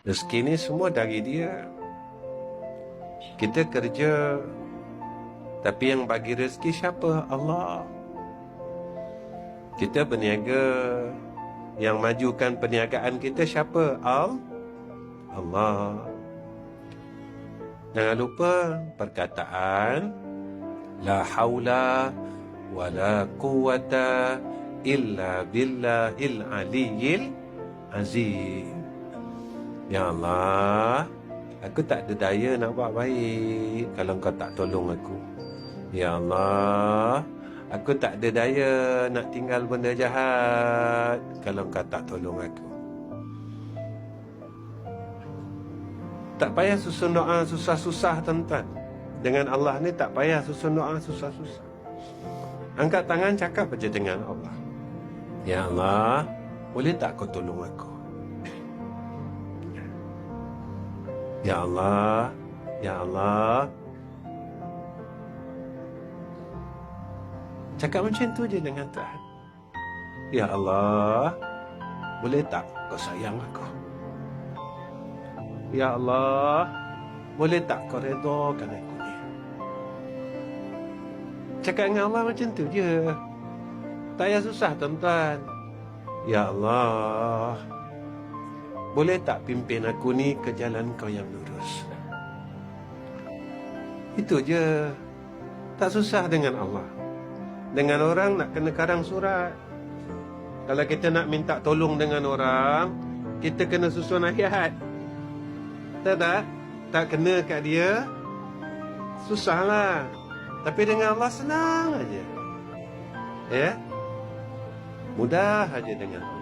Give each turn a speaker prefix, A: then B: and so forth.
A: Rezeki ni semua dari dia. Kita kerja, tapi yang bagi rezeki siapa? Allah. Kita berniaga, yang majukan perniagaan kita siapa? Allah. Jangan lupa perkataan la haula wala quwata illa billahil aliyyil azim. Ya Allah, aku tak ada daya nak buat baik kalau kau tak tolong aku. Ya Allah, aku tak ada daya nak tinggal benda jahat kalau kau tak tolong aku. Tak payah susun doa susah-susah, tuan-tuan. Dengan Allah ni tak payah susun doa susah-susah. Angkat tangan, cakap aja dengan Allah. Ya Allah, boleh tak kau tolong aku? Ya Allah, Ya Allah. Cakap macam tu je dengan Tuhan. Ya Allah, boleh tak kau sayang aku? Ya Allah, boleh tak kau redakan aku ni? Cakap dengan Allah macam tu je. Tak payah susah, tuan-tuan. Ya Allah, boleh tak pimpin aku ni ke jalan kau yang lurus? Itu je. Tak susah dengan Allah. Dengan orang nak kena karang surat. Kalau kita nak minta tolong dengan orang, kita kena susun ayat. Tak? Tak kena kat dia, susahlah. Tapi dengan Allah senang aja. Ya? Mudah aja dengan Allah.